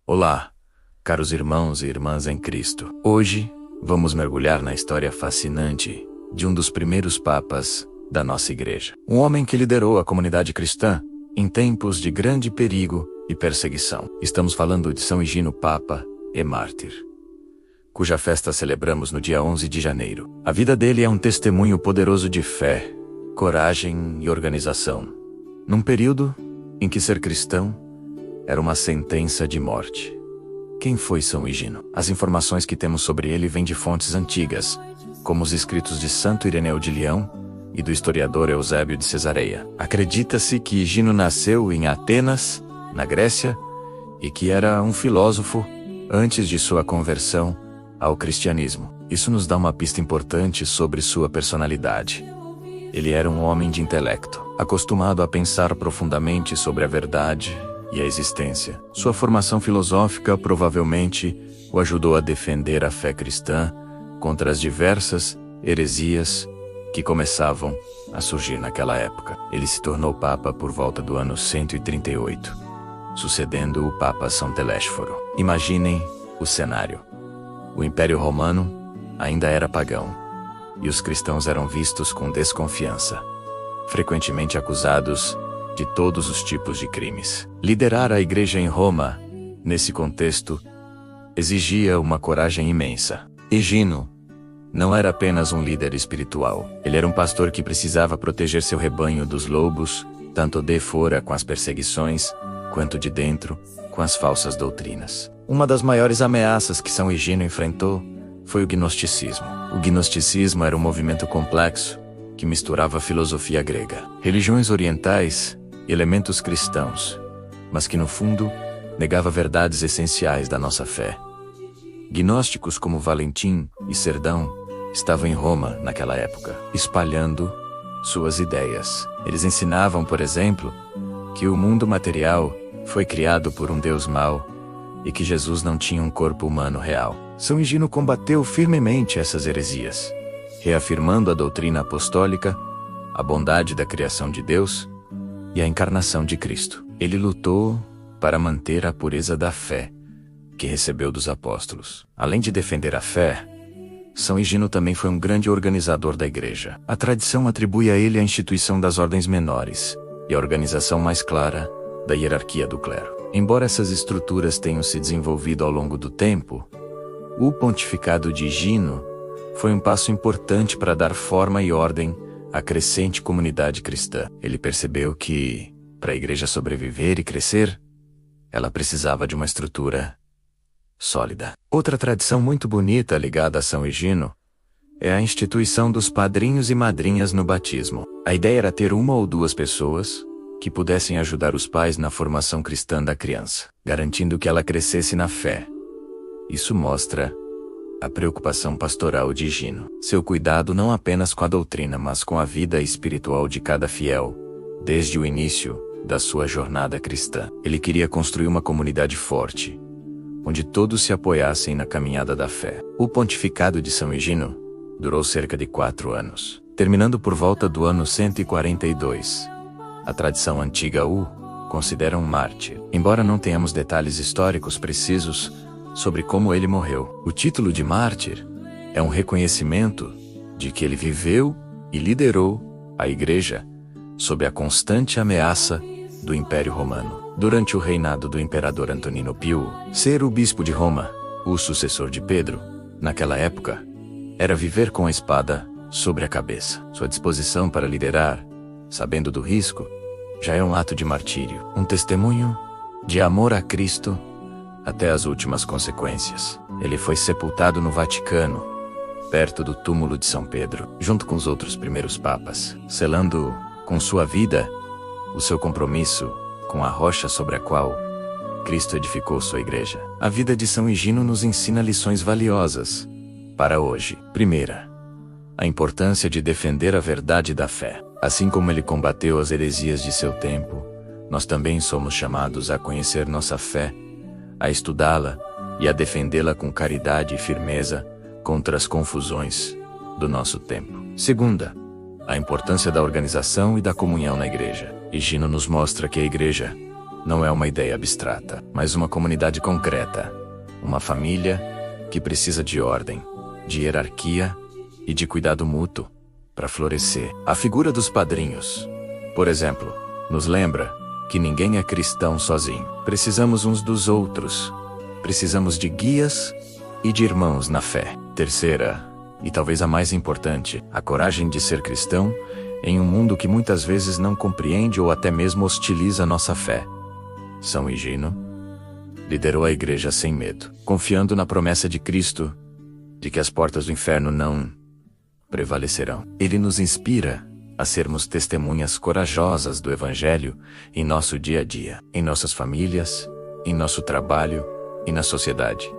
Olá, caros irmãos e irmãs em Cristo. Hoje, vamos mergulhar na história fascinante de um dos primeiros papas da nossa igreja. Um homem que liderou a comunidade cristã em tempos de grande perigo e perseguição. Estamos falando de São Higino, Papa e Mártir, cuja festa celebramos no dia 11 de janeiro. A vida dele é um testemunho poderoso de fé, coragem e organização, num período em que ser cristão era uma sentença de morte. Quem foi São Higino? As informações que temos sobre ele vêm de fontes antigas, como os escritos de Santo Ireneu de Leão e do historiador Eusébio de Cesareia. Acredita-se que Higino nasceu em Atenas, na Grécia, e que era um filósofo antes de sua conversão ao cristianismo. Isso nos dá uma pista importante sobre sua personalidade. Ele era um homem de intelecto, acostumado a pensar profundamente sobre a verdade e a existência. Sua formação filosófica provavelmente o ajudou a defender a fé cristã contra as diversas heresias que começavam a surgir naquela época. Ele se tornou papa por volta do ano 138, sucedendo o Papa São Telésforo. Imaginem o cenário. O Império Romano ainda era pagão, e os cristãos eram vistos com desconfiança, frequentemente acusados de todos os tipos de crimes. Liderar a igreja em Roma, nesse contexto, exigia uma coragem imensa. Higino não era apenas um líder espiritual. Ele era um pastor que precisava proteger seu rebanho dos lobos, tanto de fora com as perseguições, quanto de dentro com as falsas doutrinas. Uma das maiores ameaças que São Higino enfrentou foi o gnosticismo. O gnosticismo era um movimento complexo que misturava filosofia grega, religiões orientais e elementos cristãos, mas que no fundo negava verdades essenciais da nossa fé. Gnósticos como Valentim e Serdão estavam em Roma naquela época, espalhando suas ideias. Eles ensinavam, por exemplo, que o mundo material foi criado por um Deus mau e que Jesus não tinha um corpo humano real. São Higino combateu firmemente essas heresias, reafirmando a doutrina apostólica, a bondade da criação de Deus e a encarnação de Cristo. Ele lutou para manter a pureza da fé que recebeu dos apóstolos. Além de defender a fé, São Higino também foi um grande organizador da igreja. A tradição atribui a ele a instituição das ordens menores e a organização mais clara da hierarquia do clero. Embora essas estruturas tenham se desenvolvido ao longo do tempo, o pontificado de Higino foi um passo importante para dar forma e ordem à crescente comunidade cristã. Ele percebeu que, para a igreja sobreviver e crescer, ela precisava de uma estrutura sólida. Outra tradição muito bonita ligada a São Higino é a instituição dos padrinhos e madrinhas no batismo. A ideia era ter uma ou duas pessoas que pudessem ajudar os pais na formação cristã da criança, garantindo que ela crescesse na fé. Isso mostra a preocupação pastoral de Higino. Seu cuidado não apenas com a doutrina, mas com a vida espiritual de cada fiel, desde o início da sua jornada cristã. Ele queria construir uma comunidade forte, onde todos se apoiassem na caminhada da fé. O pontificado de São Higino durou cerca de 4 anos, terminando por volta do ano 142. A tradição antiga o considera um mártir, embora não tenhamos detalhes históricos precisos sobre como ele morreu. O título de mártir é um reconhecimento de que ele viveu e liderou a igreja sob a constante ameaça do Império Romano. Durante o reinado do imperador Antonino Pio, ser o bispo de Roma, o sucessor de Pedro, naquela época, era viver com a espada sobre a cabeça. Sua disposição para liderar, sabendo do risco, já é um ato de martírio, um testemunho de amor a Cristo até as últimas consequências. Ele foi sepultado no Vaticano, perto do túmulo de São Pedro, junto com os outros primeiros papas, selando com sua vida o seu compromisso com a rocha sobre a qual Cristo edificou sua igreja. A vida de São Higino nos ensina lições valiosas para hoje. Primeira, a importância de defender a verdade da fé. Assim como ele combateu as heresias de seu tempo, nós também somos chamados a conhecer nossa fé, a estudá-la e a defendê-la com caridade e firmeza contra as confusões do nosso tempo. Segunda, a importância da organização e da comunhão na igreja. Higino nos mostra que a igreja não é uma ideia abstrata, mas uma comunidade concreta. Uma família que precisa de ordem, de hierarquia e de cuidado mútuo para florescer. A figura dos padrinhos, por exemplo, nos lembra que ninguém é cristão sozinho. Precisamos uns dos outros. Precisamos de guias e de irmãos na fé. Terceira, e talvez a mais importante, a coragem de ser cristão em um mundo que muitas vezes não compreende ou até mesmo hostiliza nossa fé. São Higino liderou a igreja sem medo, confiando na promessa de Cristo de que as portas do inferno não prevalecerão. Ele nos inspira a sermos testemunhas corajosas do Evangelho em nosso dia a dia, em nossas famílias, em nosso trabalho e na sociedade.